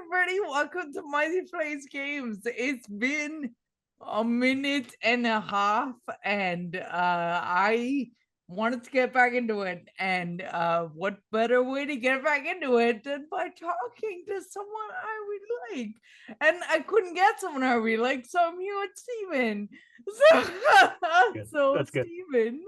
everybody. Welcome to Mighty Plays Games. It's been a minute and a half, and I wanted to get back into it. And what better way to get back into it than by talking to someone I really like? And I couldn't get someone I really like, so I'm here with Steven. So, Good. so That's good. Steven,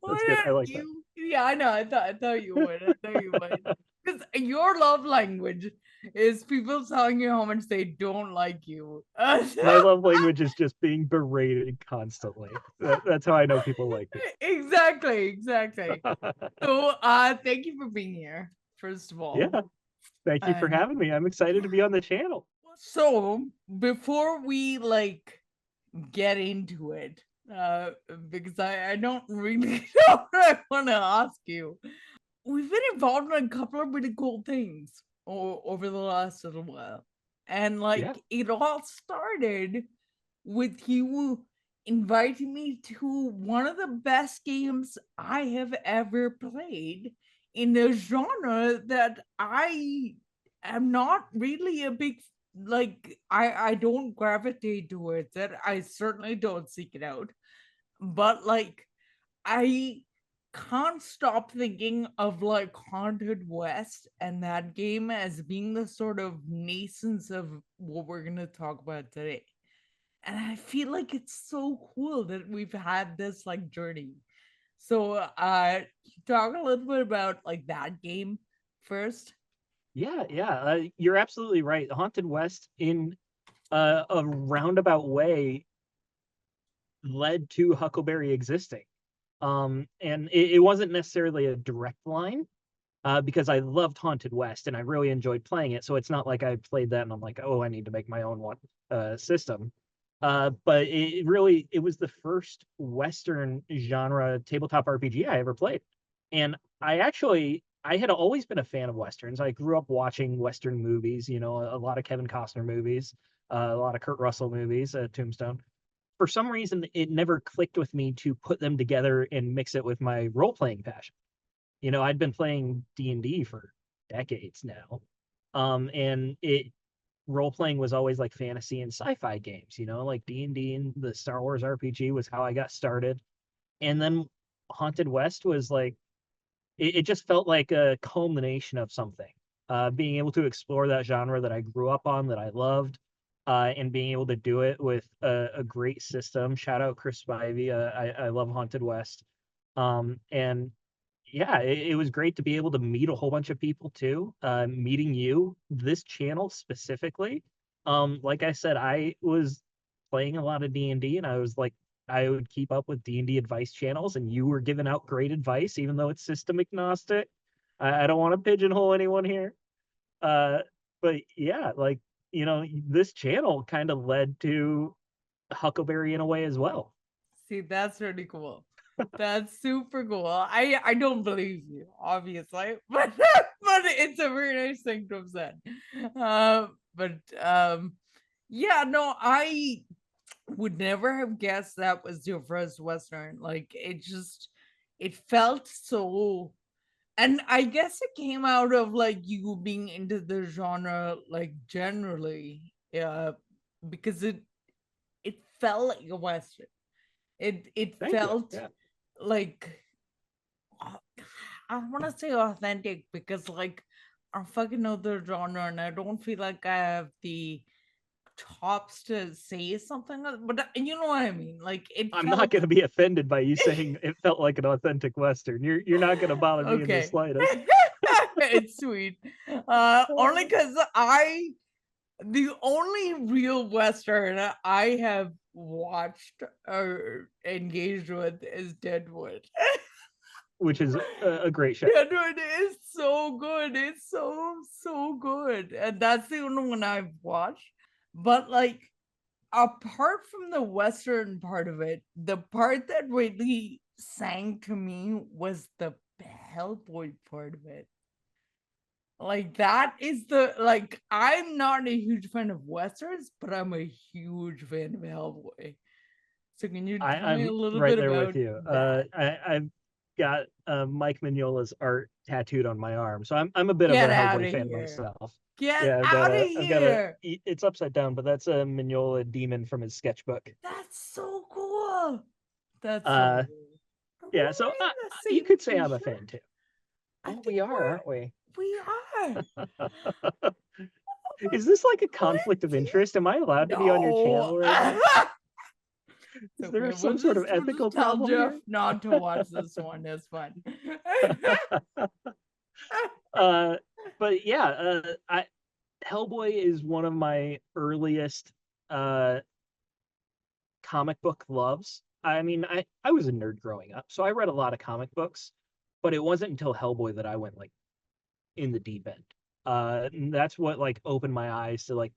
why That's good. I don't like that. you? Yeah, I know. I thought you would. I thought you would. Because your love language is people telling you how much they don't like you. My love language is just being berated constantly. That's how I know people like me. Exactly. So, thank you for being here, first of Yeah. all. Thank you for And having me. I'm excited to be on the channel. so, before we get into it, because I don't really know what I want to ask you. We've been involved in a couple of really cool things over the last little while. And Yeah. it all started with you inviting me to one of the best games I have ever played in a genre that I am not really a big I don't gravitate towards it. I certainly don't seek it out. But I can't stop thinking of Haunted West and that game as being the sort of nascence of what we're going to talk about today. And I feel like it's so cool that we've had this journey. So, talk a little bit about that game first. Yeah. You're absolutely right. Haunted West, in a roundabout way, led to Huckleberry existing. And it wasn't necessarily a direct line, because I loved Haunted West and I really enjoyed playing it. So it's not like I played that and I'm like, oh, I need to make my own one system. But it was the first Western genre tabletop RPG I ever played. And I had always been a fan of Westerns. I grew up watching Western movies, a lot of Kevin Costner movies, a lot of Kurt Russell movies, Tombstone. For some reason, it never clicked with me to put them together and mix it with my role playing passion. I'd been playing D&D for decades now. And it role playing was always like fantasy and sci-fi games, like D&D and the Star Wars RPG was how I got started. And then Haunted West was like it just felt like a culmination of something. Being able to explore that genre that I grew up on, that I loved, and being able to do it with a great system. Shout out Chris Spivey. I love Haunted West. And yeah, it was great to be able to meet a whole bunch of people too. Meeting you, this channel specifically. Like I said, I was playing a lot of D&D, and I was like, I would keep up with D&D advice channels, and you were giving out great advice, even though it's system agnostic. I don't want to pigeonhole anyone here. Uh, but yeah, this channel kind of led to Huckleberry in a way as well. See, that's really cool. That's super cool. I don't believe you, obviously, but it's a very nice thing to have said. But yeah, no, I would never have guessed that was your first Western. It felt so, and I guess it came out of you being into the genre generally, because it felt like a Western. It Thank you. felt Yeah. like I want to say authentic because I fucking know the genre and I don't feel like I have the chops to say something, but you know what I mean. It I'm not felt going to be offended by you saying it felt like an authentic Western. You're not going to bother me in the okay. slightest. It's sweet. Only because the only real Western I have watched or engaged with is Deadwood. Which is a great show. Deadwood is so good. It's so good. And that's the only one I've watched. But apart from the Western part of it, the part that really sang to me was the Hellboy part of it. That is I'm not a huge fan of Westerns, but I'm a huge fan of Hellboy. So can you tell me a I'm little right bit there with about you. that? I've got Mike Mignola's art tattooed on my arm, so I'm a bit of Get a out Hellboy of fan here. myself. Get Yeah, out of I've got a here. it's upside down, but that's a Mignola demon from his sketchbook. That's so cool. That's so Uh, cool. Are we yeah, so wearing the you same could say I'm a t-shirt? fan too. I Oh, think we are, aren't we? we are. Is this like a What? conflict of interest? Am I allowed to be on your No. channel right now? Is Okay, there some sort of we'll just ethical tell problem Jeff here? not to watch this one. It's fun. uh, but yeah, Hellboy is one of my earliest uh comic book loves. I mean, I was a nerd growing up, so I read a lot of comic books, but it wasn't until Hellboy that I went like in the deep end. And that's what like opened my eyes to like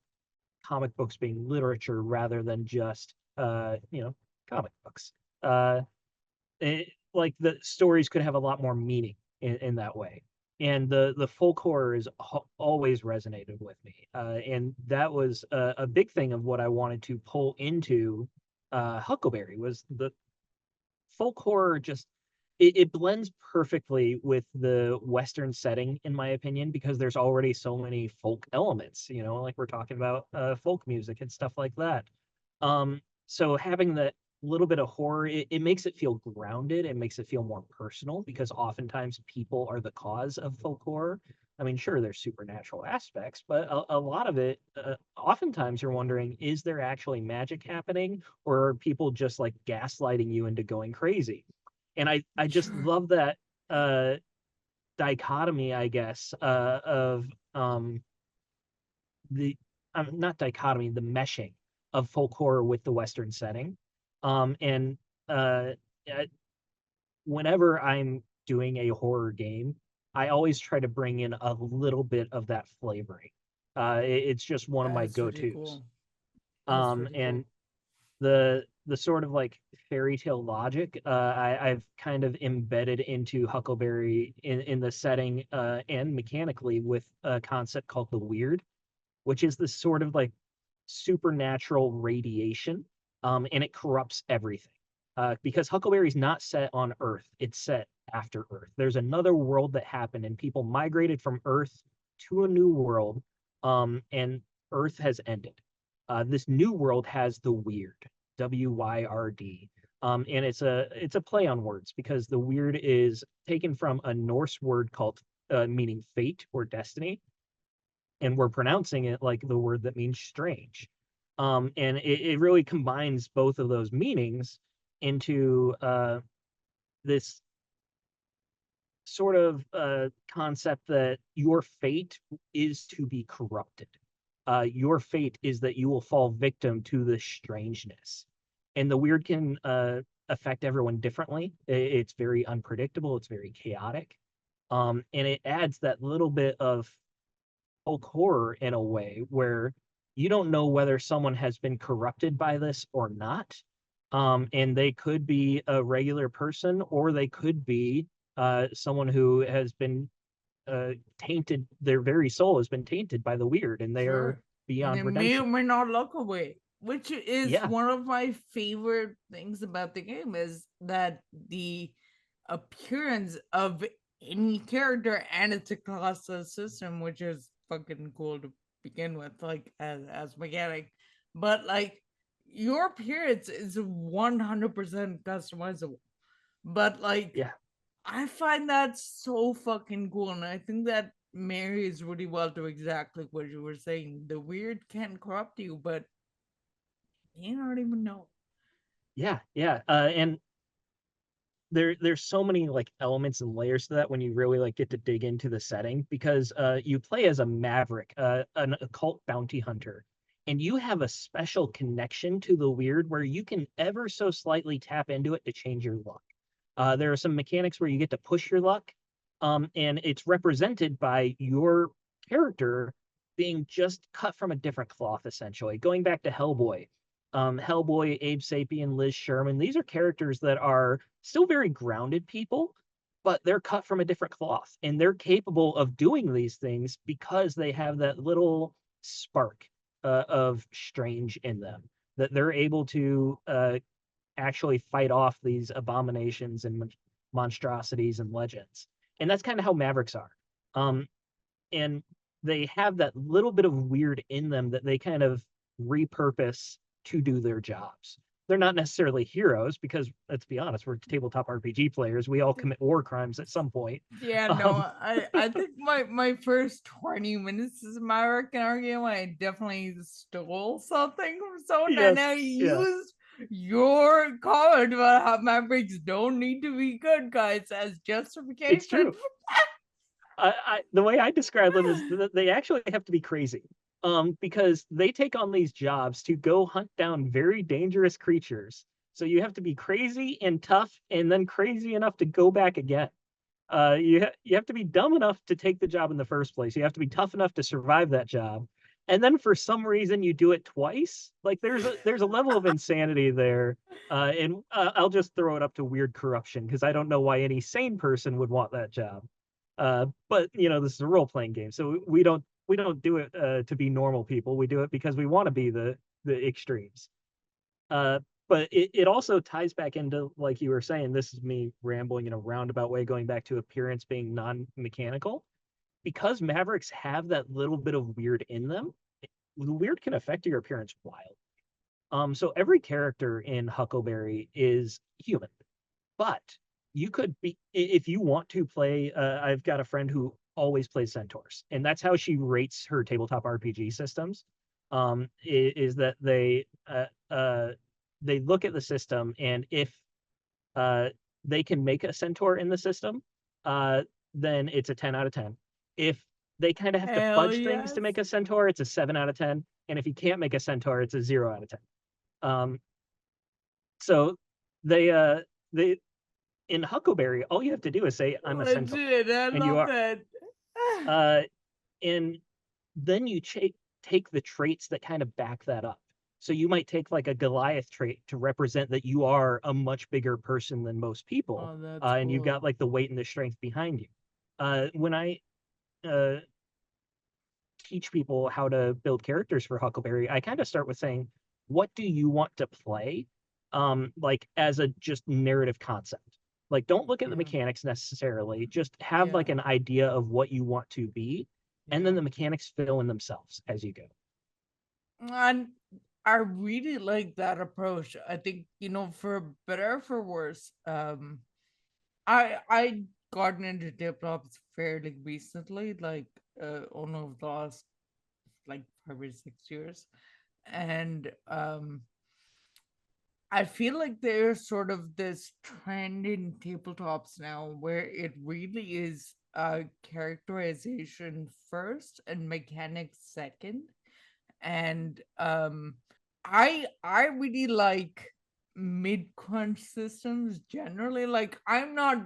comic books being literature rather than just comic books. Uh, like the stories could have a lot more meaning in that way. And the folk horror is always resonated with me, and that was a big thing of what I wanted to pull into Huckleberry was the folk horror. Just it blends perfectly with the Western setting, in my opinion, because there's already so many folk elements. Like we're talking about folk music and stuff like that. So having that little bit of horror, it makes it feel grounded. It makes it feel more personal because oftentimes people are the cause of folk horror. I mean, sure, there's supernatural aspects, but a lot of it, oftentimes you're wondering, is there actually magic happening, or are people just like gaslighting you into going crazy? And I just Sure. love that uh, dichotomy, I guess, of the not dichotomy, the meshing of folk horror with the Western setting. And uh, uh, whenever I'm doing a horror game, I always try to bring in a little bit of that flavoring. It's just one of my That's really go-tos. cool. That's really And cool. the sort of like fairy tale logic, I've kind of embedded into Huckleberry in the setting and mechanically with a concept called the Wyrd, which is this sort of like supernatural radiation, and it corrupts everything. Because Huckleberry's not set on Earth, it's set after Earth. There's another world that happened, and people migrated from Earth to a new world, and Earth has ended. This new world has the Wyrd, Wyrd. And it's a play on words because the Wyrd is taken from a Norse word called meaning fate or destiny, and we're pronouncing it like the word that means strange. And it really combines both of those meanings into this sort of concept that your fate is to be corrupted. Your fate is that you will fall victim to the strangeness. And the Wyrd can affect everyone differently. It's very unpredictable, it's very chaotic. And it adds that little bit of folk horror in a way where you don't know whether someone has been corrupted by this or not. And they could be a regular person, or they could be someone who has been tainted. Their very soul has been tainted by the Wyrd, and they are Sure. And they beyond may or redemption. may not look away, which is Yeah, one of my favorite things about the game is that the appearance of any character and it's a class system, which is fucking cool to begin with, like as mechanic. But like your appearance is 100% customizable. But like yeah, I find that so fucking cool, and I think that marries really well to exactly what you were saying. The Wyrd can corrupt you, but you don't even know. yeah, yeah. And there's so many like elements and layers to that when you really like get to dig into the setting, because you play as a maverick, an occult bounty hunter, and you have a special connection to the Wyrd where you can ever so slightly tap into it to change your luck. There are some mechanics where you get to push your luck, and it's represented by your character being just cut from a different cloth, essentially. Going back to Hellboy, Hellboy, Abe Sapien, Liz Sherman, these are characters that are still very grounded people, but they're cut from a different cloth, and they're capable of doing these things because they have that little spark of strange in them, that they're able to actually fight off these abominations and monstrosities and legends. And that's kind of how Mavericks are. Um, and they have that little bit of weird in them that they kind of repurpose to do their jobs. They're not necessarily heroes because, let's be honest, we're tabletop RPG players. We all commit war crimes at some point. Yeah, no, Um, I think my first 20 minutes as American argument, I definitely stole something from someone, and yes, I yeah, used your comment about how Mavericks don't need to be good guys as it's justification. true. The way I describe them is that they actually have to be crazy, because they take on these jobs to go hunt down very dangerous creatures. So you have to be crazy and tough, and then crazy enough to go back again. You have to be dumb enough to take the job in the first place. You have to be tough enough to survive that job, and then for some reason you do it twice. Like there's a level of insanity there, and I'll just throw it up to weird corruption because I don't know why any sane person would want that job. But this is a role playing game, so we don't do it to be normal people. We do it because we want to be the extremes. Uh, but it also ties back into, like you were saying, this is me rambling in a roundabout way, going back to appearance being non-mechanical. Because Mavericks have that little bit of weird in them, the weird can affect your appearance wild. So every character in Huckleberry is human, but you could be, if you want to play. I've got a friend who always plays centaurs, and that's how she rates her tabletop RPG systems. Is that they look at the system, and if uh, they can make a centaur in the system, uh, then it's a 10 out of 10. If they kind of have to Hell fudge things yes. to make a centaur, it's a 7 out of 10. And if you can't make a centaur, it's a 0 out of 10. Um, so they they in Huckleberry, all you have to do is say, "I'm a centaur," Legit, I and you love are. that. Uh, and then you take the traits that kind of back that up. So you might take like a Goliath trait to represent that you are a much bigger person than most people, Oh, that's and you've got cool. like the weight and the strength behind you. When I uh, teach people how to build characters for Huckleberry, I kind of start with saying, "What do you want to play?" Like as a just narrative concept. Like, don't look at the Yeah, mechanics necessarily. Just have like yeah, an idea of what you want to be, and then yeah. the mechanics fill in themselves as you go. And I really like that approach. I think, for better or for worse, I gotten into developers fairly recently, like only over the last like 5 or 6 years. And I feel like there's sort of this trend in tabletops now where it really is characterization first and mechanics second. And I really like mid crunch systems generally. Like I'm not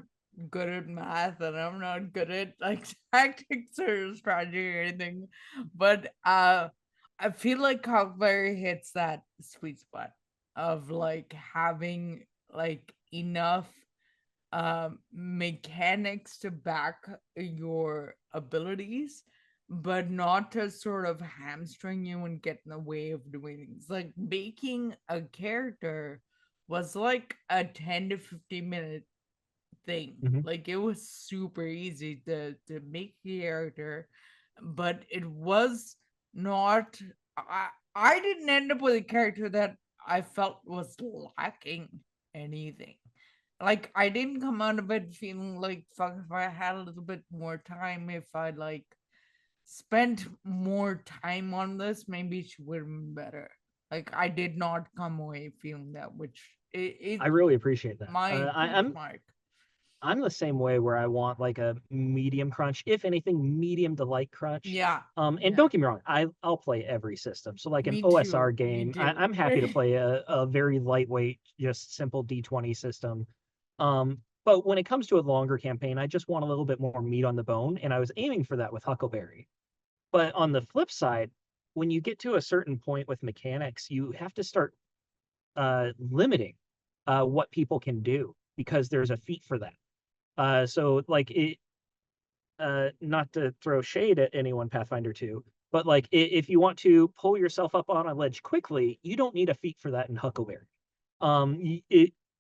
good at math and I'm not good at like tactics or strategy or anything, but I feel like Huckleberry hits that sweet spot of like having like enough mechanics to back your abilities, but not to sort of hamstring you and get in the way of doing things. Like making a character was like a 10 to 15 minute thing. Mhm. Like it was super easy to make the character, but it was not. I didn't end up with a character that I felt was lacking anything. Like I didn't come out of it feeling like fuck if I had a little bit more time, if I like spent more time on this, maybe she would have been better. Like I did not come away feeling that, which I it's really appreciate that. my benchmark. I'm the same way where I want like a medium crunch, if anything, medium to light crunch. Yeah, And yeah. don't get me wrong, I'll play every system. So like an Me OSR too. Me game, too. I'm happy to play a very lightweight, just simple D20 system. But when it comes to a longer campaign, I just want a little bit more meat on the bone, and I was aiming for that with Huckleberry. But on the flip side, when you get to a certain point with mechanics, you have to start limiting what people can do because there's a feat for that. So like it, not to throw shade at anyone, Pathfinder 2, but like if you want to pull yourself up on a ledge quickly, you don't need a feat for that in Huckleberry.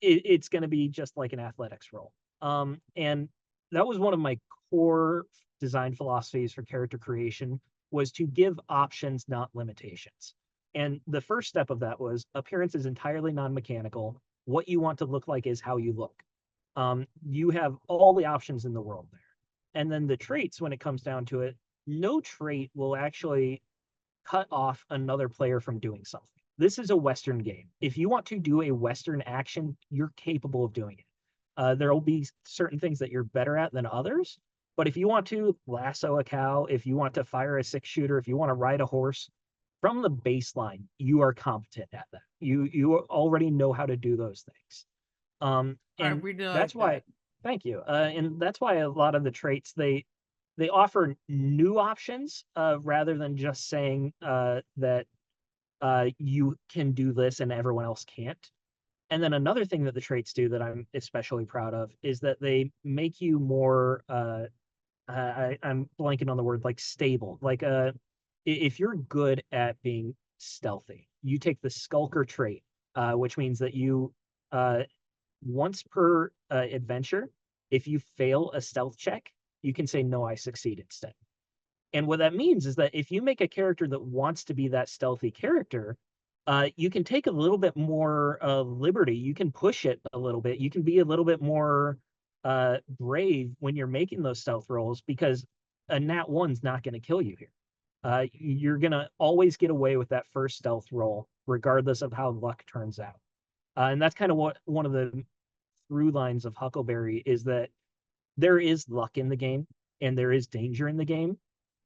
It's going to be just like an athletics roll. And that was one of my core design philosophies for character creation, was to give options, not limitations. And the first step of that was appearance is entirely non-mechanical. What you want to look like is how you look. You have all the options in the world there. And then the traits, when it comes down to it, no trait will actually cut off another player from doing something. This is a Western game. If you want to do a Western action, you're capable of doing it. There will be certain things that you're better at than others. But if you want to lasso a cow, if you want to fire a six shooter, if you want to ride a horse, from the baseline, you are competent at that. You already know how to do those things. I And really that's like why, that. thank you. And that's why a lot of the traits, they offer new options, rather than just saying that you can do this and everyone else can't. And then another thing that the traits do that I'm especially proud of is that they make you more I'm blanking on the word, like stable. Like if you're good at being stealthy, you take the skulker trait, which means that you uh once per adventure, if you fail a stealth check, you can say no, I succeed instead. And what that means is that if you make a character that wants to be that stealthy character, you can take a little bit more liberty. You can push it a little bit. You can be a little bit more brave when you're making those stealth rolls, because a nat one's not going to kill you here. You're going to always get away with that first stealth roll, regardless of how luck turns out. And that's kind of what one of the through lines of Huckleberry is, that there is luck in the game and there is danger in the game,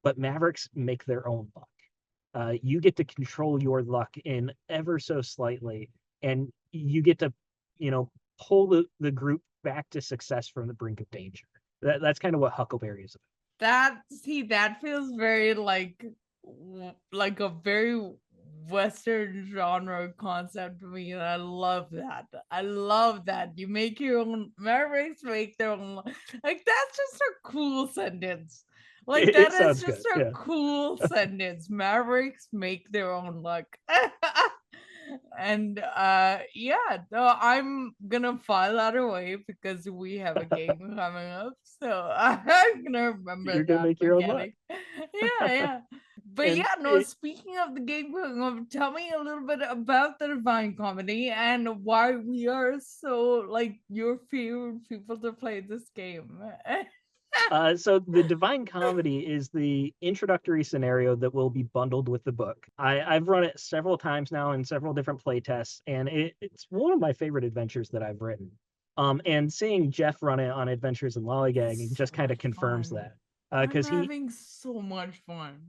but Mavericks make their own luck. You get to control your luck in ever so slightly, and you get to, you know, pull the group back to success from the brink of danger. That's kind of what Huckleberry is about. That feels very like a very Western genre concept to me, and I love that. I love that. You make your own Mavericks make their own like that's just a cool sentence. Like that It is sounds just good. a Yeah. cool sentence. Mavericks make their own luck. And yeah, no, I'm gonna file that away because we have a game coming up, so I'm gonna remember You're gonna that make your own luck. mechanic. Yeah, yeah. But And yeah, no, speaking of the game coming up, tell me a little bit about the Divine Comedy and why we are so like your favorite people to play this game. so the Divine Comedy is the introductory scenario that will be bundled with the book. I've run it several times now in several different play tests, and it's one of my favorite adventures that I've written. And seeing Jeff run it on Adventures in Lollygagging It's so just kind of much confirms fun. that. I'm Because having so much fun.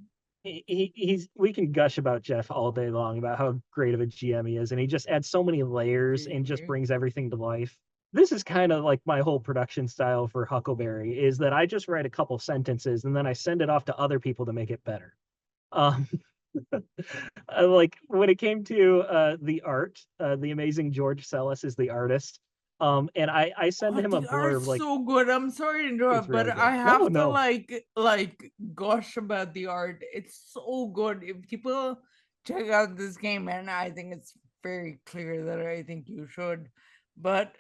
he's we can gush about Jeff all day long about how great of a GM he is, and he just adds so many layers and just Really? brings everything to life. This is kind of like my whole production style for Huckleberry, is that I just write a couple sentences and then I send it off to other people to make it better. Um, like when it came to the art, the amazing George Sellis is the artist. And I send Oh, him a they are blurb like, so good. I'm sorry to it's interrupt, but really good. I No, have to no, like gush about the art. It's so good. If people check out this game, and I think it's very clear that I think you should. But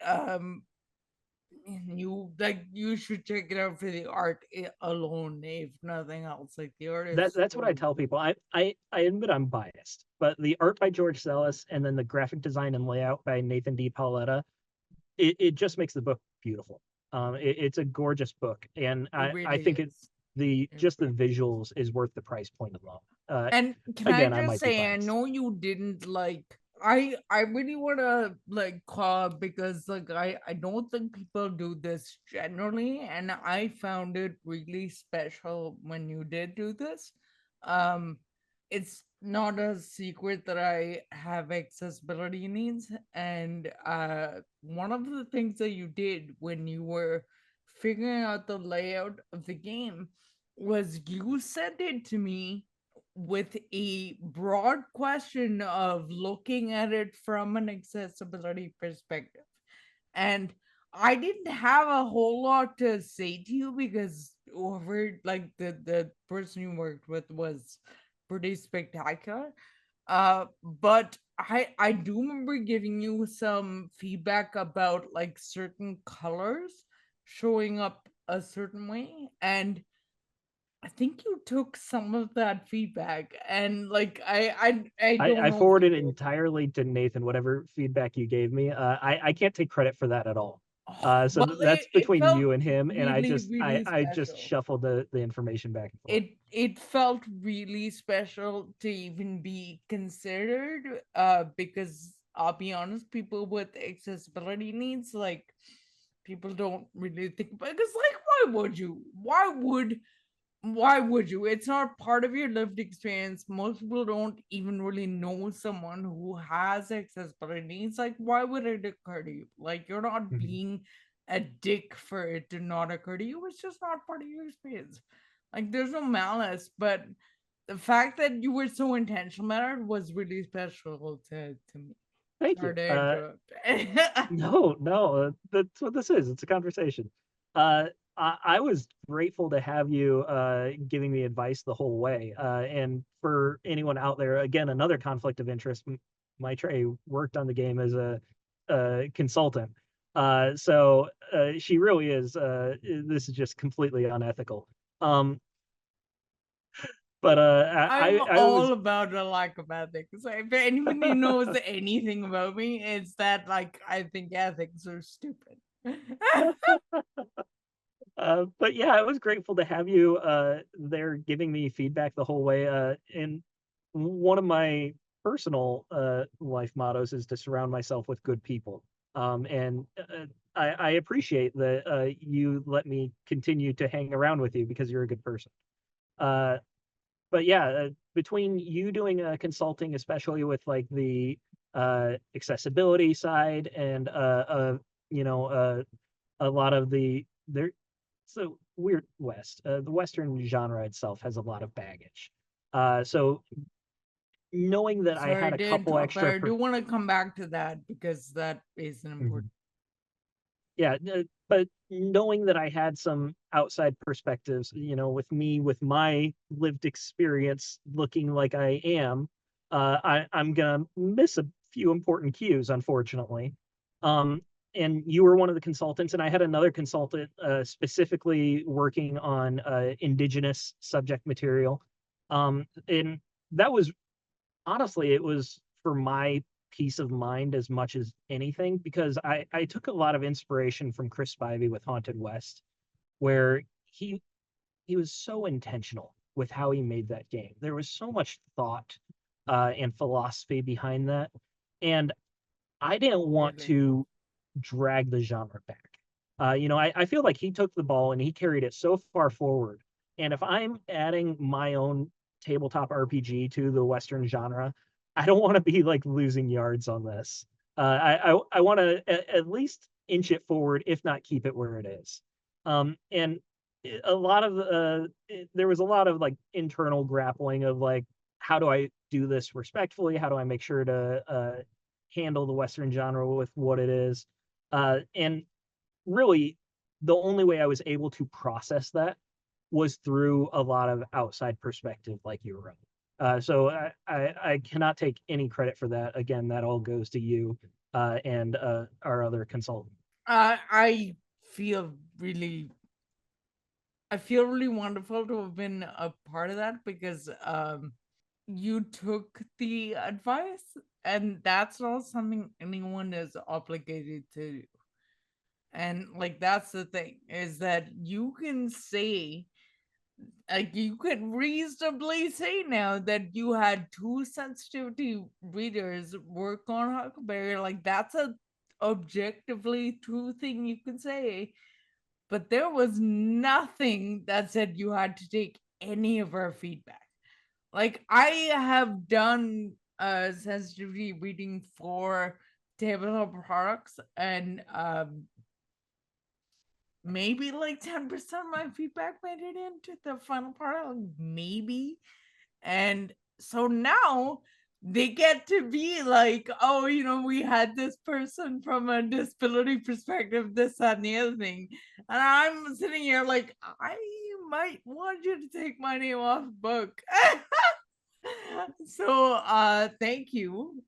you should check it out for the art alone, if nothing else. Like the art is that's what I so tell people. I admit I'm biased, but the art by George Sellis and then the graphic design and layout by Nathan D. Paoletta, it just makes the book beautiful. It's a gorgeous book, and it I really think it is. the It just the really is. visuals is worth the price point alone. And can I Again, I just might be say, I biased. know you didn't like. I really want to like call out because like I don't think people do this generally, and I found it really special when you did do this. Um, it's not a secret that I have accessibility needs, and one of the things that you did when you were figuring out the layout of the game was you sent it to me with a broad question of looking at it from an accessibility perspective. And I didn't have a whole lot to say to you because over like the person you worked with was pretty spectacular. But I do remember giving you some feedback about like certain colors showing up a certain way, and I think you took some of that feedback, and like I don't I know if forwarded it you entirely to Nathan, whatever feedback you gave me. I can't take credit for that at all. oh, So well, that's it between felt you and him, and really, really I just special. shuffled the information back and forth. It felt really special to even be considered, because I'll be honest, people with accessibility needs, like, people don't really think about it, because like, why would you? It's not part of your lived experience. Most people don't even really know someone who has accessibility needs. Like, why would it occur to you? Like, you're not Mhm. being a dick for it to not occur to you. It's just not part of your experience. Like, there's no malice, but the fact that you were so intentional about it was really special to me. Thank Sorry you. to interrupt. No, that's what this is. It's a conversation. I was grateful to have you giving me advice the whole way. And for anyone out there, again, another conflict of interest. My Trey worked on the game as a consultant, so she really is. This is just completely unethical. Um, but I'm I all was about the lack of ethics. If anybody knows anything about me, it's that like I think ethics are stupid. But yeah, I was grateful to have you there giving me feedback the whole way. And one of my personal life mottos is to surround myself with good people. And I appreciate that you let me continue to hang around with you because you're a good person. Uh, but yeah, between you doing consulting, especially with like the accessibility side and you know, a lot of there so Weird West. The Western genre itself has a lot of baggage. So knowing that I Sorry had a to couple interrupt, but extra, I do want to come back to that because that is an Mhm. important. Yeah, but knowing that I had some outside perspectives, with me, with my lived experience, looking like I am, I'm gonna miss a few important cues, unfortunately. Um, and you were one of the consultants, and I had another consultant specifically working on indigenous subject material. And that was honestly, it was for my peace of mind as much as anything because I took a lot of inspiration from Chris Spivey with Haunted West, where he was so intentional with how he made that game. There was so much thought and philosophy behind that, and I didn't want Really. to drag the genre back. I feel like he took the ball and he carried it so far forward. And if I'm adding my own tabletop RPG to the Western genre, I don't want to be like losing yards on this. I want to at least inch it forward, if not keep it where it is. And a lot of there was a lot of like internal grappling of like, how do I do this respectfully? How do I make sure to handle the Western genre with what it is? And really, the only way I was able to process that was through a lot of outside perspective, like you were. So I cannot take any credit for that. Again, that all goes to you and our other consultant. I feel really I feel really wonderful to have been a part of that because you took the advice, and that's not something anyone is obligated to do. And like that's the thing is that you can say, like, you could reasonably say now that you had two sensitivity readers work on Huckleberry. Like that's a objectively true thing you can say, but there was nothing that said you had to take any of our feedback. Like I have done sensitivity reading for tabletop products, and maybe like 10% of my feedback made it into the final product, maybe. And so now they get to be like, oh, we had this person from a disability perspective, this, that, and the other thing. And I'm sitting here like, I might want you to take my name off the book. So thank you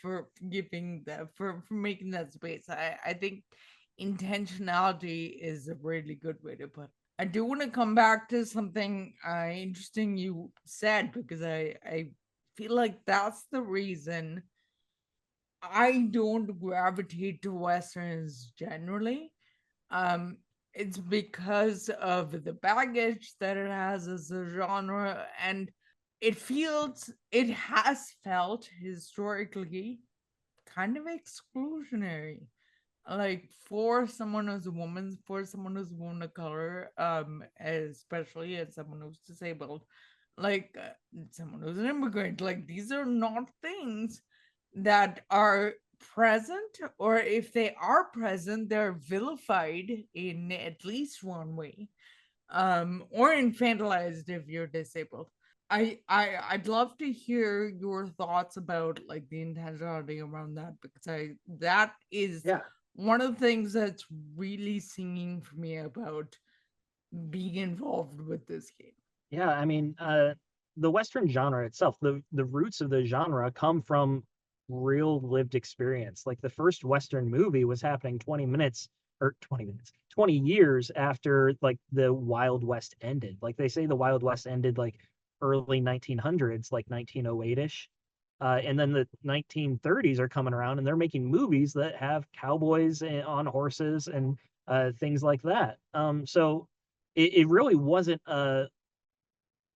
for giving that, for making that space. I think intentionality is a really good way to put it. I do want to come back to something interesting you said, because I feel like that's the reason I don't gravitate to westerns generally. Um, it's because of the baggage that it has as a genre, and it has felt historically kind of exclusionary, like for someone who's a woman of color, especially as someone who's disabled, like someone who's an immigrant. Like, these are not things that are present, or if they are present, they're vilified in at least one way, or infantilized if you're disabled. I'd love to hear your thoughts about like the intentionality around that, because that is Yeah. one of the things that's really singing for me about being involved with this game. Yeah, I mean, the Western genre itself, the roots of the genre come from real lived experience. Like the first Western movie was happening 20 minutes or 20 minutes, 20 years after like the Wild West ended. Like they say the Wild West ended like early 1900s, like 1908-ish. And then the 1930s are coming around and they're making movies that have cowboys on horses and things like that. So it really wasn't a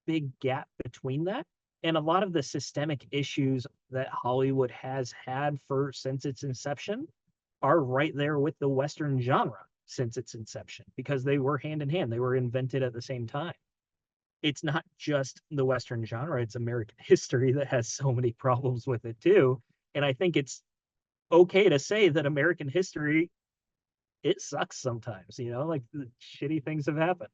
big gap between that. And a lot of the systemic issues that Hollywood has had for since its inception are right there with the Western genre since its inception, because they were hand in hand. They were invented at the same time. It's not just the Western genre, it's American history that has so many problems with it too. And I think it's okay to say that American history, it sucks sometimes, like the shitty things have happened.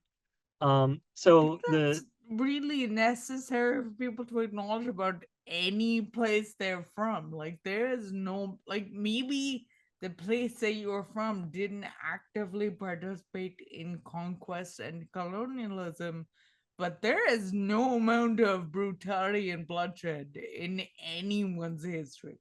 I think So that's really necessary for people to acknowledge about any place they're from. Like, there is no, like, maybe the place that you're from didn't actively participate in conquest and colonialism, but there is no amount of brutality and bloodshed in anyone's history.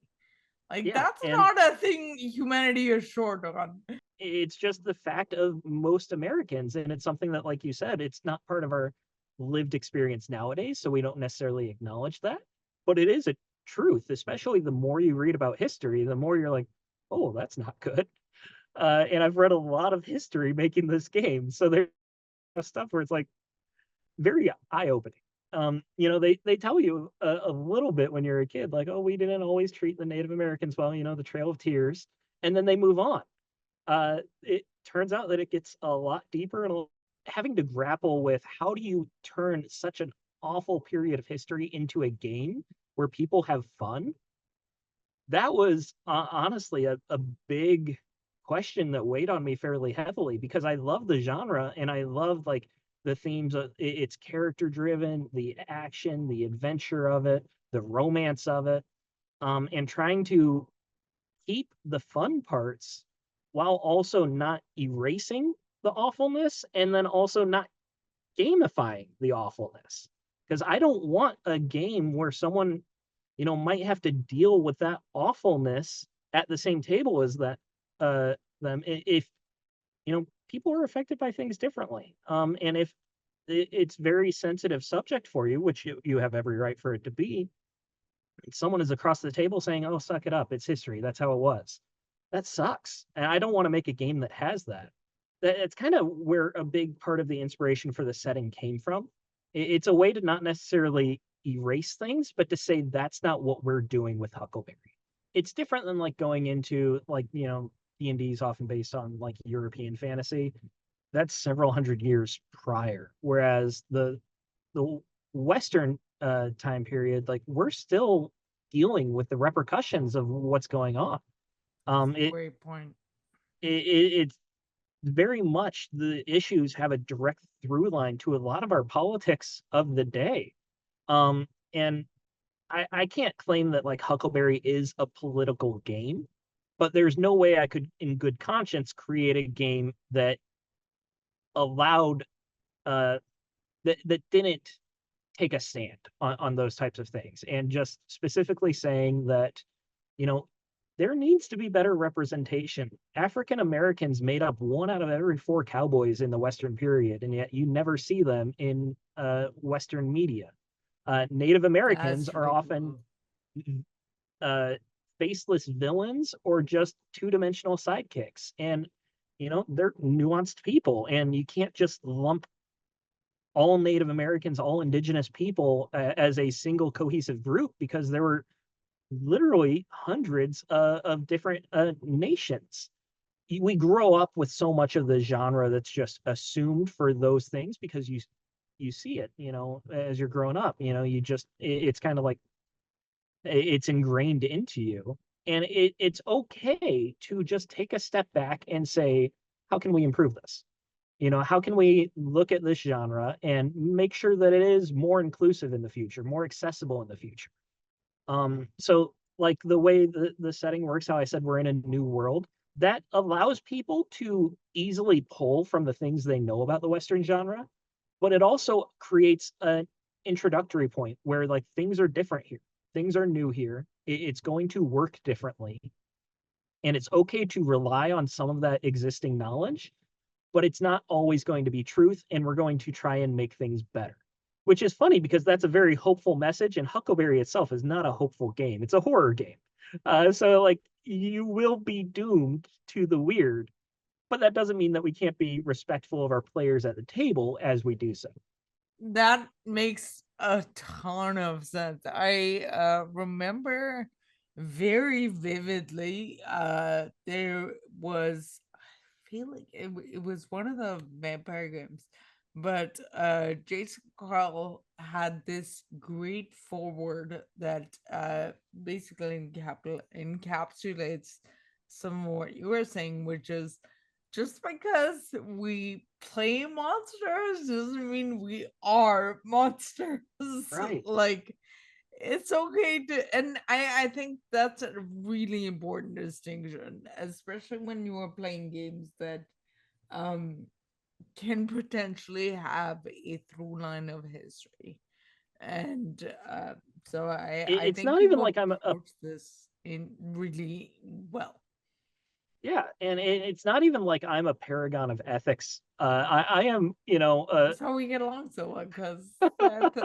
Like, yeah, that's and not a thing humanity is short on. it's just the fact of most Americans. And it's something that, like you said, it's not part of our lived experience nowadays. So we don't necessarily acknowledge that. But it is a truth, especially the more you read about history, the more you're like, oh, that's not good. And I've read a lot of history making this game. So there's stuff where it's like very eye opening. They tell you a little bit when you're a kid, like, oh, we didn't always treat the Native Americans well, the Trail of Tears, and then they move on. It turns out that it gets a lot deeper, and having to grapple with how do you turn such an awful period of history into a game where people have fun. That was honestly a big question that weighed on me fairly heavily, because I love the genre and I love like the themes of it's character driven, the action, the adventure of it, the romance of it, and trying to keep the fun parts while also not erasing the awfulness, and then also not gamifying the awfulness. Because I don't want a game where someone, might have to deal with that awfulness at the same table as that them, if people are affected by things differently. And if it's very sensitive subject for you, which you have every right for it to be, someone is across the table saying, "Oh, suck it up. It's history. That's how it was." That sucks. And I don't want to make a game that has that. It's kind of where a big part of the inspiration for the setting came from. It's a way to not necessarily erase things, but to say that's not what we're doing with Huckleberry. It's different than like going into like, D&D is often based on like European fantasy. That's several hundred years prior. Whereas the Western time period, like we're still dealing with the repercussions of what's going on. That's Um, a it, great point. it's very much the issues have a direct through line to a lot of our politics of the day. And I can't claim that like Huckleberry is a political game, but there's no way I could, in good conscience, create a game that allowed that didn't take a stand on those types of things, and just specifically saying that, you know, there needs to be better representation. African Americans made up 1 out of every 4 cowboys in the Western period, and yet you never see them in Western media. Native Americans That's are often ridiculous. uh, faceless villains or just two-dimensional sidekicks, and they're nuanced people, and you can't just lump all Native Americans, all indigenous people as a single cohesive group because there were literally hundreds of different nations. We grow up with so much of the genre that's just assumed for those things because you see it, as you're growing up. You just it's kind of like it's ingrained into you, and it's okay to just take a step back and say, how can we improve this? How can we look at this genre and make sure that it is more inclusive in the future, more accessible in the future? So like the way the setting works, how I said we're in a new world, that allows people to easily pull from the things they know about the Western genre, but it also creates an introductory point where like things are different here. Things are new here. It's going to work differently. And it's okay to rely on some of that existing knowledge, but it's not always going to be truth. And we're going to try and make things better, which is funny because that's a very hopeful message. And Huckleberry itself is not a hopeful game, it's a horror game. So, like, you will be doomed to the weird, but that doesn't mean that we can't be respectful of our players at the table as we do so. That makes a ton of sense. I remember very vividly there was, I feel like it was one of the vampire games, but Jason Carl had this great forward that basically encapsulates some of what you were saying, which is just because we play monsters doesn't mean we are monsters. Right. Like, it's okay to, and I think that's a really important distinction, especially when you are playing games that um can potentially have a through line of history. And so I It's think not even you've like I'm a approached this in really well. yeah, and it's not even like I'm a paragon of ethics. I am, That's how we get along so well, because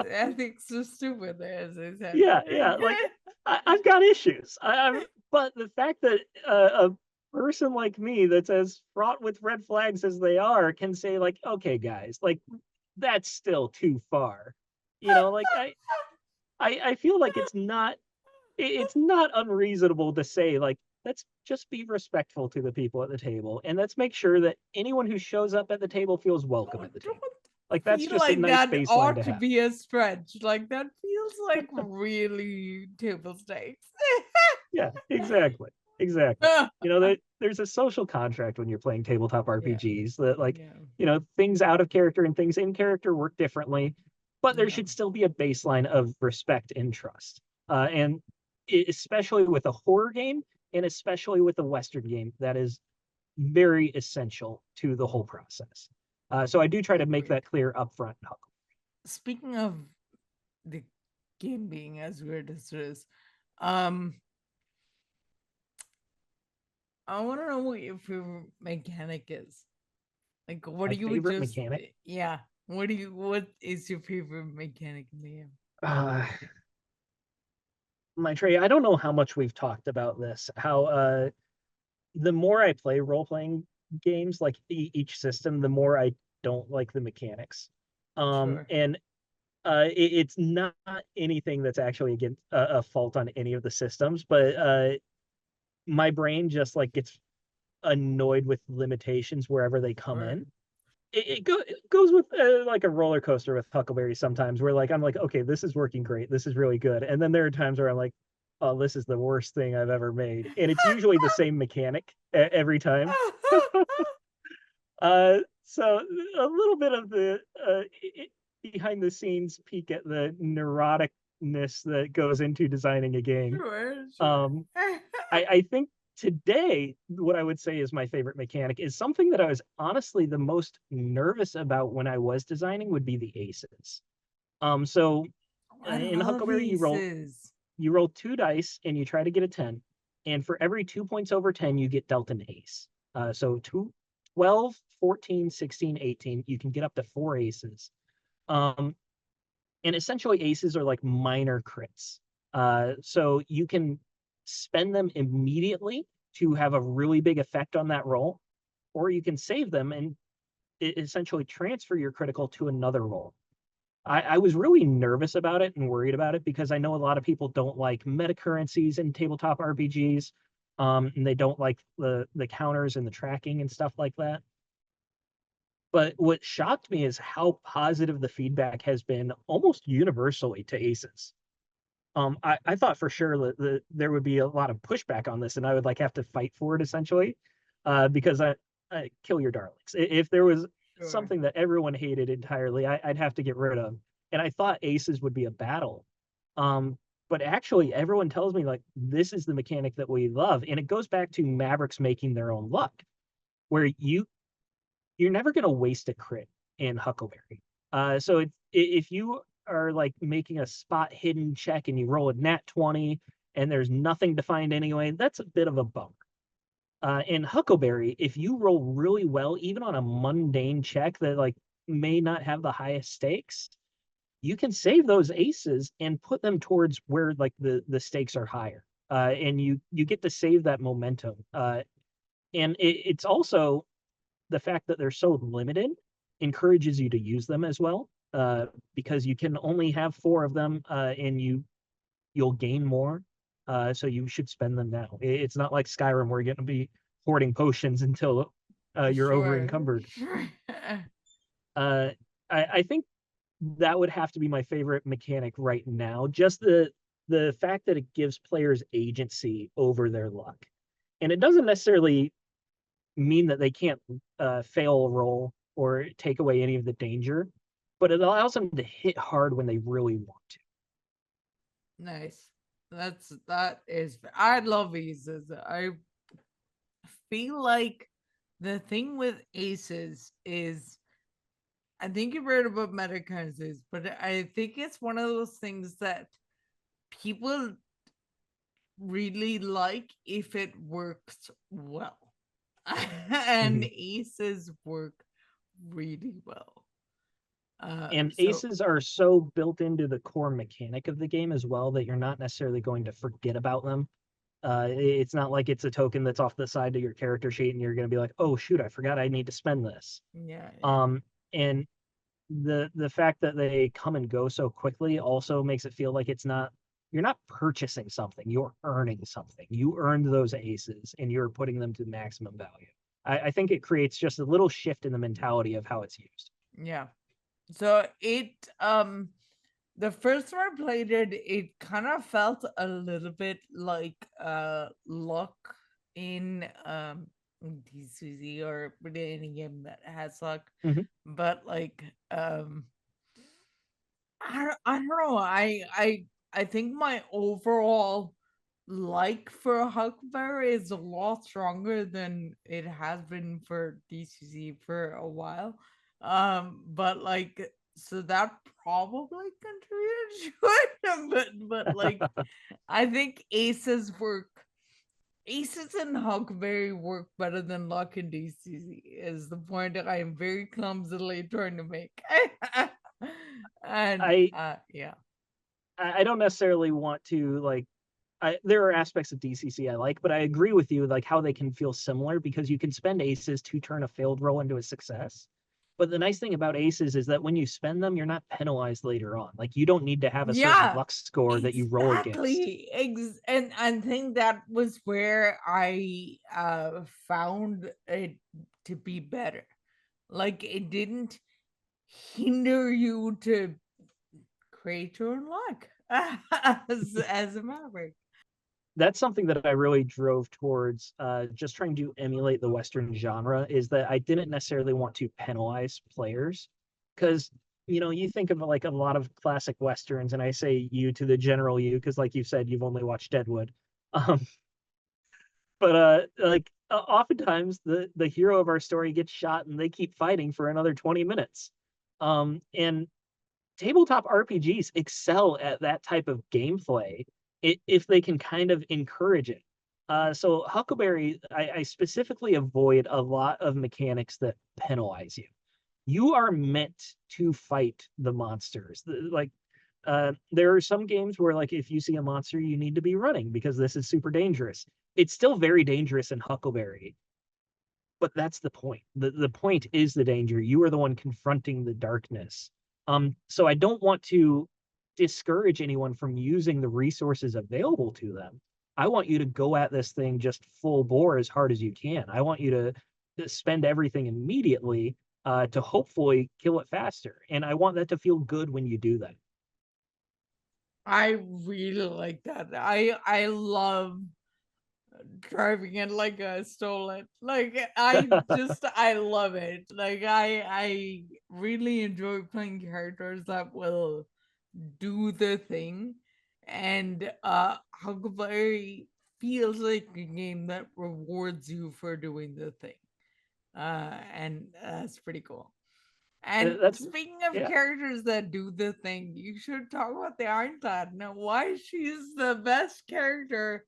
ethics are stupid, as I said. yeah, like I've got issues. But the fact that a person like me that's as fraught with red flags as they are can say like, okay, guys, like that's still too far. Like I feel like it's not unreasonable to say like let's just be respectful to the people at the table and let's make sure that anyone who shows up at the table feels welcome at the Don't table. Like that's feel just a like nice that baseline to ought to have. be a stretch. Like, that feels like really table stakes. Yeah, exactly. Exactly. There's a social contract when you're playing tabletop Yeah, RPGs that like, yeah, things out of character and things in character work differently, but there yeah. should still be a baseline of respect and trust. And especially with a horror game and especially with a Western game, that is very essential to the whole process. So I do try to make Agreed. that clear upfront. Speaking of the game being as weird as it is, um, I want to know what your favorite mechanic is. Like, what My do you favorite just, mechanic. yeah, what is your favorite mechanic in the game? Uh, my Trey, I don't know how much we've talked about this. How the more I play role playing games, like each system, the more I don't like the mechanics. Sure. And it's not anything that's actually against a fault on any of the systems, but my brain just like gets annoyed with limitations wherever they come Sure. in. It goes with like a roller coaster with Huckleberry sometimes, where like I'm like, okay, this is working great, this is really good, and then there are times where I'm like, oh, this is the worst thing I've ever made, and it's usually the same mechanic every time. So a little bit of the behind the scenes peek at the neuroticness that goes into designing a game. Sure, sure. Um, I think today what I would say is my favorite mechanic is something that I was honestly the most nervous about when I was designing would be the aces. So I in love Huckleberry aces. you roll 2 dice and you try to get a 10. And for every 2 points over 10, you get dealt an ace. So 12, 14, 16, 18, you can get up to 4 aces. Um, and essentially aces are like minor crits. So you can spend them immediately to have a really big effect on that roll, or you can save them and essentially transfer your critical to another roll. I was really nervous about it and worried about it because I know a lot of people don't like meta currencies in tabletop RPGs, and they don't like the counters and the tracking and stuff like that. But what shocked me is how positive the feedback has been almost universally to aces. I thought for sure that there would be a lot of pushback on this, and I would like have to fight for it essentially, because I kill your darlings. If there was Sure. something that everyone hated entirely, I'd have to get rid of. And I thought aces would be a battle, um, but actually everyone tells me like this is the mechanic that we love, and it goes back to Mavericks making their own luck, where you're never going to waste a crit in Huckleberry. So if you are like making a spot hidden check and you roll a nat 20 and there's nothing to find anyway, that's a bit of a bummer. In Huckleberry, if you roll really well, even on a mundane check that like may not have the highest stakes, you can save those aces and put them towards where like the stakes are higher. And you get to save that momentum. And it's also the fact that they're so limited encourages you to use them as well, because you can only have 4 of them, and you'll gain more. So you should spend them now. It's not like Skyrim where you're going to be hoarding potions until you're over Sure. encumbered. Sure. Uh, I think that would have to be my favorite mechanic right now. Just the fact that it gives players agency over their luck, and it doesn't necessarily mean that they can't fail a roll or take away any of the danger, but it allows them to hit hard when they really want to. Nice. That is. I love aces. I feel like the thing with aces is I think you've heard about meta currencies, but I think it's one of those things that people really like if it works well. And Mhm. aces work really well. And So aces are so built into the core mechanic of the game as well that you're not necessarily going to forget about them. It's not like it's a token that's off the side of your character sheet and you're going to be like, oh shoot, I forgot I need to spend this. yeah, yeah. And the fact that they come and go so quickly also makes it feel like it's not you're not purchasing something, you're earning something. You earned those aces and you're putting them to maximum value. I think it creates just a little shift in the mentality of how it's used. Yeah. So it the first time I played it, it kind of felt a little bit like luck in DCZ or really any game that has luck. Mhm. But like I don't know. I think my overall like for Huckleberry is a lot stronger than it has been for DCZ for a while. But like so that probably contributed to it. But like I think Aces and Huckleberry work better than Luck and DCZ is the point that I am very clumsily trying to make. And I yeah. I don't necessarily want to like there are aspects of DCC I like, but I agree with you like how they can feel similar because you can spend aces to turn a failed roll into a success. But the nice thing about aces is that when you spend them, you're not penalized later on. Like you don't need to have a certain Yeah, luck score that you roll against. exactly. And I think that was where I found it to be better. Like it didn't hinder you to create your own luck as a maverick. That's something that I really drove towards, just trying to emulate the Western genre, is that I didn't necessarily want to penalize players. Because, you think of like a lot of classic Westerns, and I say you to the general you, because like you said, you've only watched Deadwood. Um, but like oftentimes the hero of our story gets shot and they keep fighting for another 20 minutes. And tabletop RPGs excel at that type of gameplay if they can kind of encourage it. So Huckleberry, I specifically avoid a lot of mechanics that penalize you. You are meant to fight the monsters. Like there are some games where like if you see a monster, you need to be running because this is super dangerous. It's still very dangerous in Huckleberry, but that's the point. The point is the danger. You are the one confronting the darkness. So I don't want to discourage anyone from using the resources available to them. I want you to go at this thing just full bore as hard as you can. I want you to spend everything immediately to hopefully kill it faster. And I want that to feel good when you do that. I really like that. I love driving it like I stole it. Like I love it. Like I really enjoy playing characters that will do the thing. And Huckleberry feels like a game that rewards you for doing the thing. And that's pretty cool. And That's speaking of yeah. characters that do the thing, you should talk about the Ironclad. Now, why she's the best character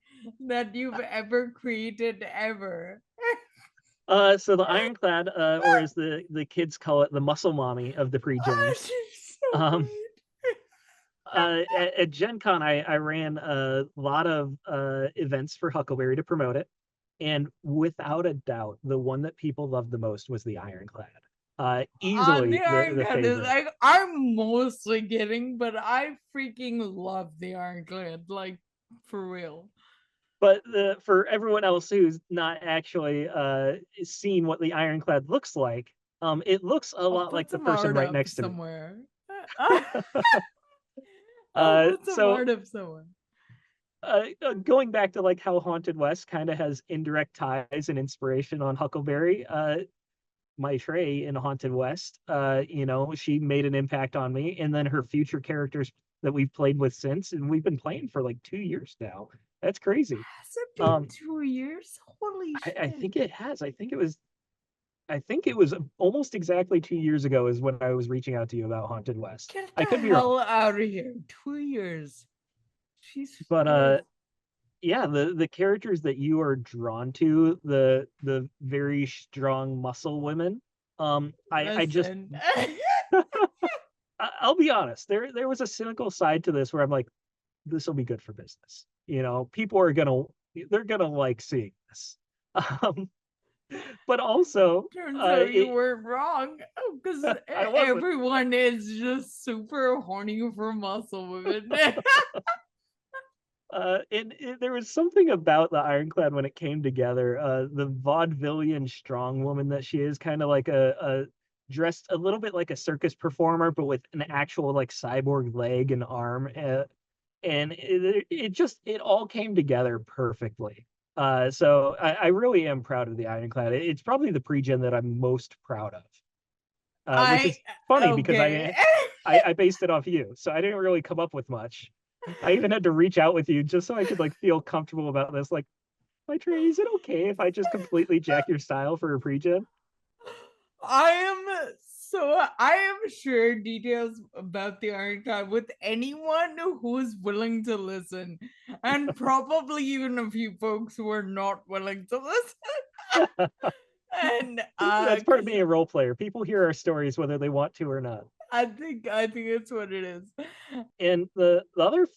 that you've ever created ever. So the Ironclad, or as the kids call it, the muscle mommy of the pre-gens. She's so Um, great. at Gen Con, I ran a lot of events for Huckleberry to promote it. And without a doubt, the one that people loved the most was the Ironclad. The Easily the Ironclad is favorite. like, I'm mostly kidding, but I freaking love the Ironclad. Like, for real. But for everyone else who's not actually seen what the Ironclad looks like, it looks a I'll lot like put the some person art right up next to me. somewhere. I'll put some So art up somewhere. going back to like how Haunted West kind of has indirect ties and inspiration on Huckleberry, my Trey in Haunted West, she made an impact on me, and then her future characters that we've played with since, and we've been playing for like 2 years now. That's crazy. Has it been Um, 2 years? Holy I shit. think it has. I think it was almost exactly 2 years ago is when I was reaching out to you about Haunted West. Get I the could be wrong, hell out of here. 2 years. Jesus but Christ. yeah, the characters that you are drawn to, the very strong muscle women. I just Listen. I'll be honest. There was a cynical side to this where I'm like, this will be good for business. People are they're gonna like seeing this. Um, but also, Turns out you it weren't wrong. Because I wasn't. everyone is just super horny for muscle women. There was something about the Ironclad when it came together. The vaudevillian strong woman that she is, kind of like a dressed a little bit like a circus performer, but with an actual like cyborg leg and arm. And it all came together perfectly. So I really am proud of the Ironclad. It's probably the pre-gen that I'm most proud of, which I is funny because okay. I based it off you, so I didn't really come up with much. I even had to reach out with you just so I could like feel comfortable about this. Like, my Trey, is it okay if I just completely jack your style for a pre-gen? I am sharing details about the Ironclad with anyone who's willing to listen, and probably even a few folks who are not willing to listen. And That's part of because being a role player. People hear our stories whether they want to or not. I think it's what it is. And the other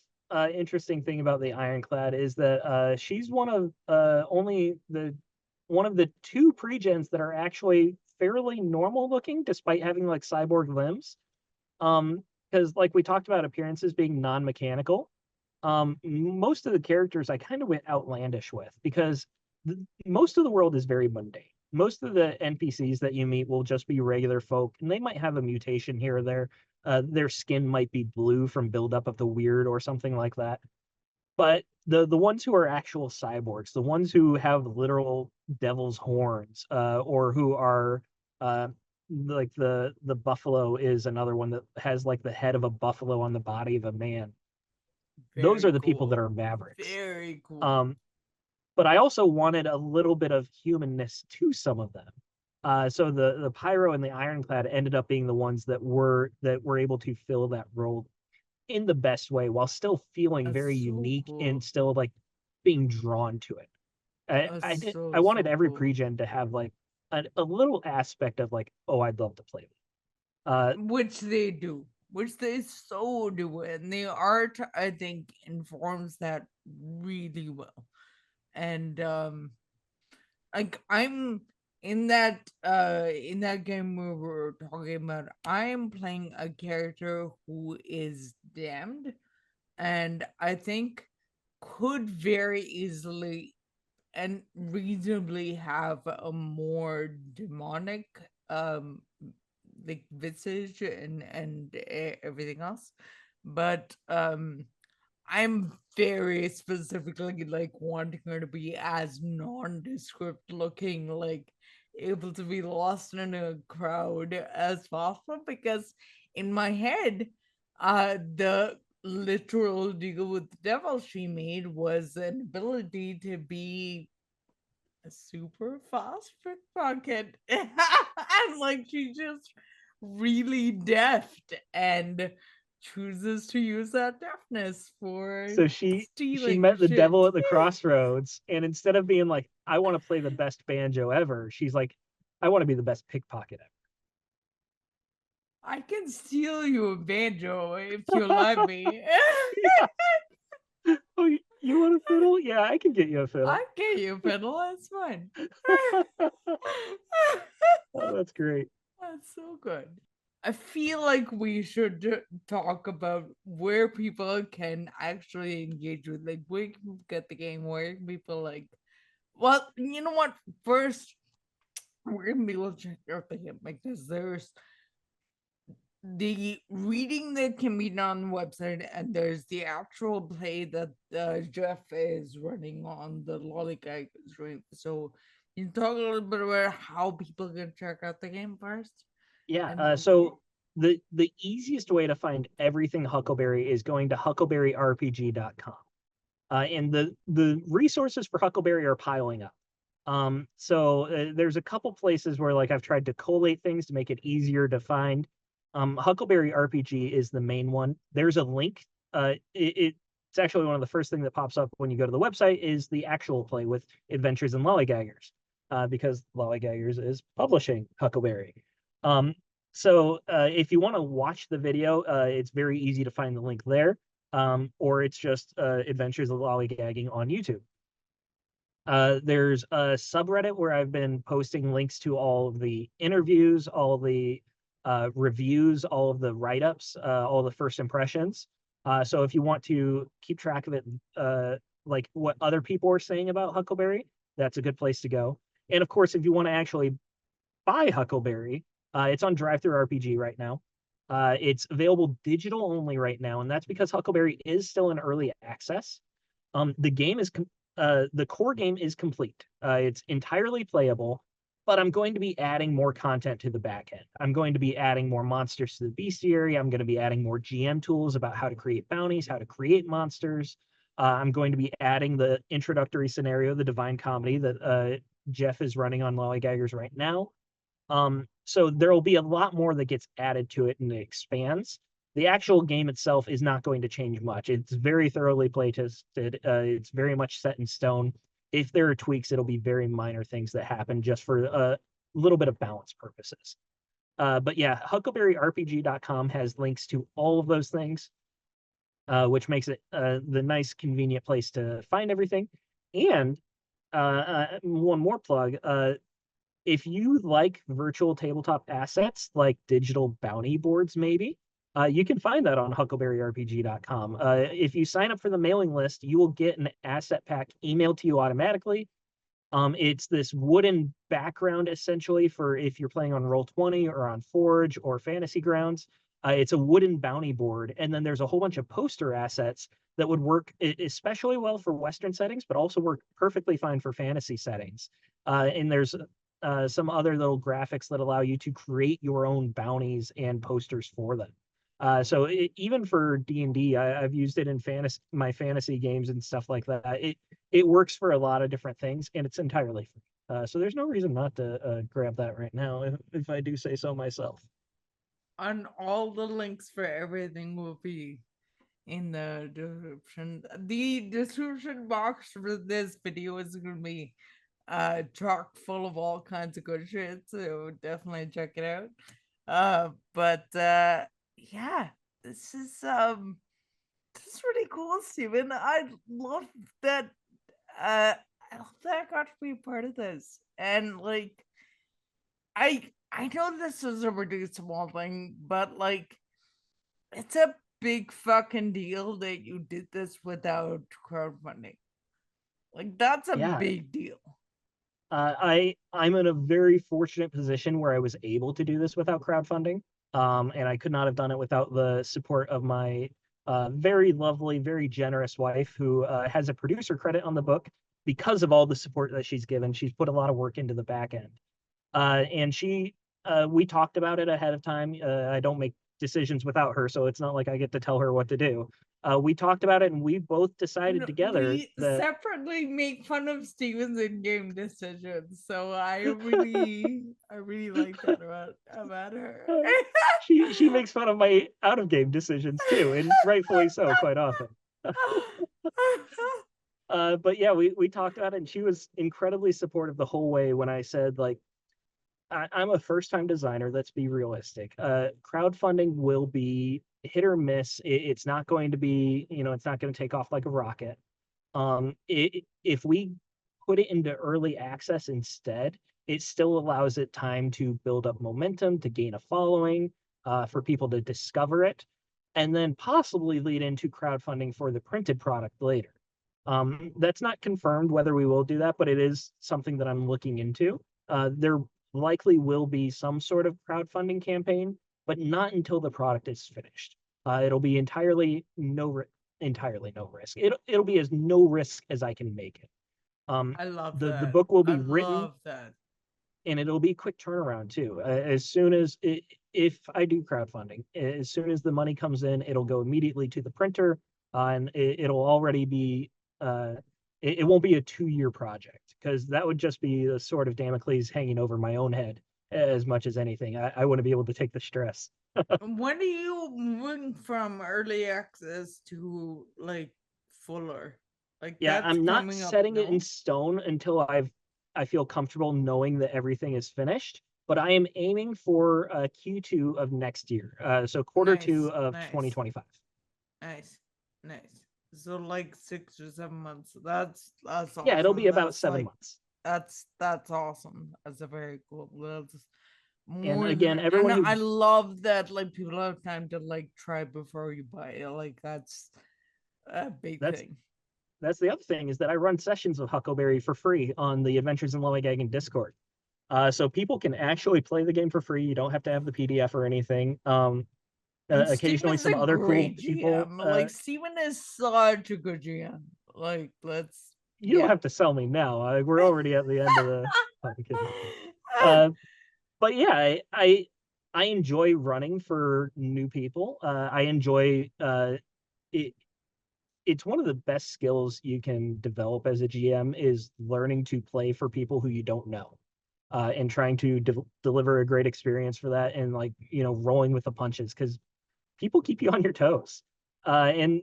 interesting thing about the Ironclad is that she's only the one of the two pre-gens that are actually fairly normal looking, despite having like cyborg limbs. Because like we talked about appearances being non-mechanical, most of the characters I kind of went outlandish with because most of the world is very mundane. Most of the NPCs that you meet will just be regular folk, and they might have a mutation here or there. Their skin might be blue from buildup of the Wyrd or something like that. But the ones who are actual cyborgs, the ones who have literal devil's horns, or who are like the buffalo is another one that has like the head of a buffalo on the body of a man. Those are Very the people that cool. are Mavericks. Very cool. Um, but I also wanted a little bit of humanness to some of them. So the Pyro and the Ironclad ended up being the ones that were able to fill that role in the best way while still feeling That's very so unique and cool. still like being drawn to it. I So wanted so every cool. pre-gen to have like a little aspect of like, oh, I'd love to play this. Which they do, which they so do, and the art I think informs that really well. And like I'm in that game we were talking about, I am playing a character who is damned, and I think could very easily and reasonably have a more demonic um like visage and everything else, but I'm very specifically like wanting her to be as nondescript looking, like able to be lost in a crowd as possible, because in my head, the literal deal with the devil she made was an ability to be a super fast pickpocket. And like she's just really deft and chooses to use that deftness for So she stealing met the devil shit. at the crossroads, and instead of being like, I want to play the best banjo ever, she's like, I want to be the best pickpocket I can steal you a banjo if you let me. ever. Yeah. Oh, you want a fiddle? Yeah, I can get you a fiddle. I get you, fiddle. That's fine. Oh, that's great. That's so good. I feel like we should talk about where people can actually engage with, like, where can people get the game, where can people, like, well, you know what? First, we're gonna be able to check out the game because there's the reading that can be done on the website, and there's the actual play that Jeff is running on the Lollygag stream. So, you talk a little bit about how people can check out the game first, Yeah. and then So the easiest way to find everything Huckleberry is going to huckleberryrpg.com. And the resources for Huckleberry are piling up. There's a couple places where like I've tried to collate things to make it easier to find. Huckleberry RPG is the main one. There's a link. It's actually one of the first things that pops up when you go to the website is the actual play with Adventures in Lollygaggers, because Lollygaggers is publishing Huckleberry. If you want to watch the video, it's very easy to find the link there, or it's just Adventures of Lollygagging on YouTube. There's a subreddit where I've been posting links to all of the interviews, all the reviews, all of the write-ups, all the first impressions. So if you want to keep track of it, like what other people are saying about Huckleberry, that's a good place to go. And of course, if you want to actually buy Huckleberry, it's on DriveThru RPG right now. It's available digital only right now, and that's because Huckleberry is still in early access. The core game is complete. It's entirely playable, but I'm going to be adding more content to the back end. I'm going to be adding more monsters to the bestiary. I'm going to be adding more GM tools about how to create bounties, how to create monsters. I'm going to be adding the introductory scenario, the Divine Comedy that Jeff is running on Lollygaggers right now. So there will be a lot more that gets added to it and it expands. The actual game itself is not going to change much. It's very thoroughly play tested. It's very much set in stone. If there are tweaks, it'll be very minor things that happen just for a little bit of balance purposes. But yeah, huckleberryrpg.com has links to all of those things, which makes it the nice, convenient place to find everything. And one more plug, if you like virtual tabletop assets like digital bounty boards, maybe, you can find that on huckleberryrpg.com. If you sign up for the mailing list, you will get an asset pack emailed to you automatically. It's this wooden background essentially for if you're playing on Roll20 or on Forge or Fantasy Grounds. It's a wooden bounty board, and then there's a whole bunch of poster assets that would work especially well for Western settings, but also work perfectly fine for fantasy settings. And there's some other little graphics that allow you to create your own bounties and posters for them. Even for D&D, I've used it in my fantasy games and stuff like that. It works for a lot of different things, and it's entirely free. So there's no reason not to grab that right now, if I do say so myself. and all the links for everything will be in the description. The description box for this video is gonna be chock full of all kinds of good shit, so definitely check it out. But yeah, this is really cool, Steven. I love that I love that I got to be a part of this. And like I know this is a really small thing, but like it's a big fucking deal that you did this without crowdfunding. Like that's a Yeah, big deal. I'm in a very fortunate position where I was able to do this without crowdfunding, and I could not have done it without the support of my very lovely, very generous wife, who has a producer credit on the book because of all the support that she's given. She's put a lot of work into the back end, and we talked about it ahead of time. I don't make decisions without her, so it's not like I get to tell her what to do. We talked about it, and we both decided together We that separately make fun of Steven's in-game decisions, so I really like that about her. she makes fun of my out of game decisions too, and rightfully so, quite often. But yeah, we talked about it, and she was incredibly supportive the whole way when I said, like, I'm a first time designer. Let's be realistic. Crowdfunding will be hit or miss. It's not going to be, it's not going to take off like a rocket. If we put it into early access instead, it still allows it time to build up momentum, to gain a following, for people to discover it, and then possibly lead into crowdfunding for the printed product later. That's not confirmed whether we will do that, but it is something that I'm looking into. There likely will be some sort of crowdfunding campaign, but not until the product is finished. It'll be entirely no risk. It'll be as no risk as I can make it. I love The that. book will I be written, love that. and it'll be a quick turnaround too. As soon as if I do crowdfunding, as soon as the money comes in, it'll go immediately to the printer, and it'll already be. It won't be a 2-year project, because that would just be the sword of Damocles hanging over my own head as much as anything. I wouldn't be able to take the stress. When are you moving from early access to like fuller? Like Yeah, that's I'm not coming up, setting it in no? stone until I feel comfortable knowing that everything is finished. But I am aiming for Q2 of next year, so quarter two Nice, of nice, 2025. nice, nice. So like 6 or 7 months. That's Yeah, it'll be awesome. about 7 months. That's awesome. That's a very cool. That's And more than, again, and everyone who I love that like people have time to like try before you buy it. Like that's a big that's thing. that's the other thing, is that I run sessions of Huckleberry for free on the Adventures in Lollygagging Discord. So people can actually play the game for free. You don't have to have the PDF or anything. And Occasionally, Steven's a some other cool great people. GM. Like Steven is such a good GM. Like let's You don't yeah. have to sell me now. We're already at the end of the. Oh, I'm kidding. Uh, but yeah, I enjoy running for new people. I enjoy it. It's one of the best skills you can develop as a GM, is learning to play for people who you don't know, and trying to deliver a great experience for that, and, like, rolling with the punches, because people keep you on your toes. And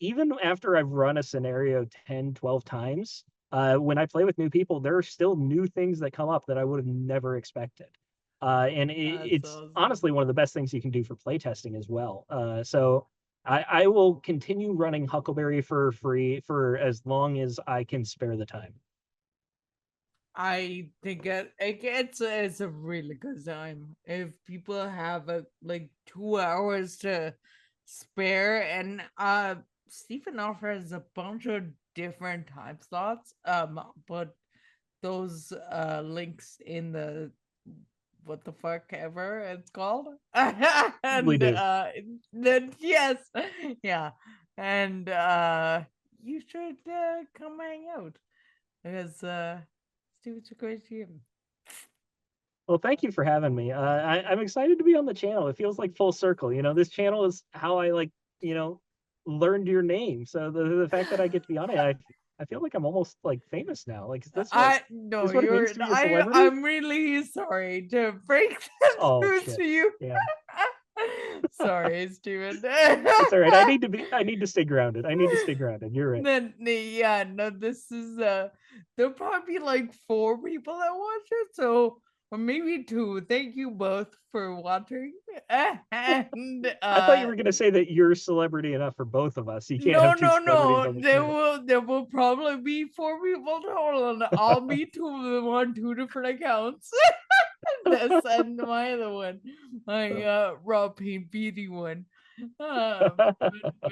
even after I've run a scenario 10, 12 times, when I play with new people, there are still new things that come up that I would have never expected. And That's it's awesome. honestly one of the best things you can do for playtesting as well. So I will continue running Huckleberry for free for as long as I can spare the time. I think it's a really good time if people have like 2 hours to spare, and Stephen offers a bunch of different time slots. But those links in the what the fuck ever it's called, We and do. then yes, yeah, and you should come hang out because Steven's a great GM. Well, thank you for having me. I'm excited to be on the channel. It feels like full circle. This channel is how I, like, you know, learned your name. So the fact that I get to be on it, I feel like I'm almost like famous now. Like, is this what I no, is what it means you're to be a celebrity? I'm really sorry to break that Oh news shit. to you. Yeah. Sorry, Steven. It's all right. I need to stay grounded. I need to stay grounded. You're right. Then yeah, no, this is there'll probably be like 4 people that watch it, so or maybe two. Thank you both for watching. And I thought you were going to say that you're celebrity enough for both of us. You can't no, have two no, celebrities no. on the There channel. will probably be 4 people total, and I'll be two of them on two different accounts. This and my other one, my raw paint beauty one. But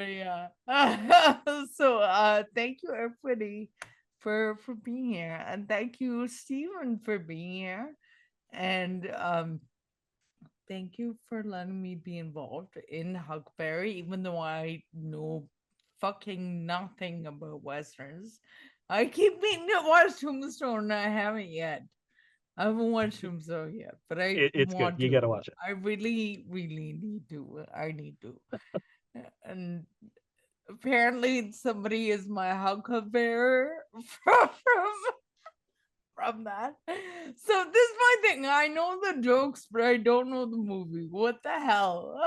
yeah. So thank you everybody for being here, and thank you Stephen for being here, and thank you for letting me be involved in Huckleberry, even though I know fucking nothing about westerns. I keep meaning to watch Tombstone and I haven't yet. I haven't watched Tombstone yet, but I It's good. want You to. got to watch it. I really, really need to. I need to. And apparently somebody is my Huckleberry from that. So this is my thing. I know the jokes, but I don't know the movie. What the hell?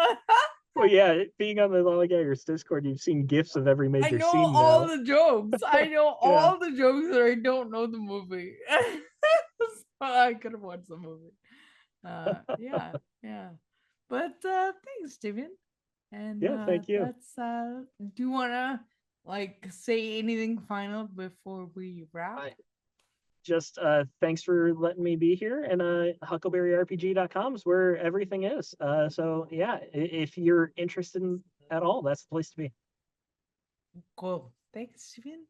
Well, yeah, being on the Lollygaggers Discord, you've seen gifs of every I major know scene all now. the jokes. I know Yeah. all the jokes, but I don't know the movie. So I could have watched the movie. Yeah, yeah. But thanks, Steven. And Yeah, thank you. that's do you wanna like say anything final before we wrap? Just thanks for letting me be here, and huckleberryrpg.com is where everything is. So yeah, if you're interested in at all, that's the place to be. Cool. Thanks, Steven.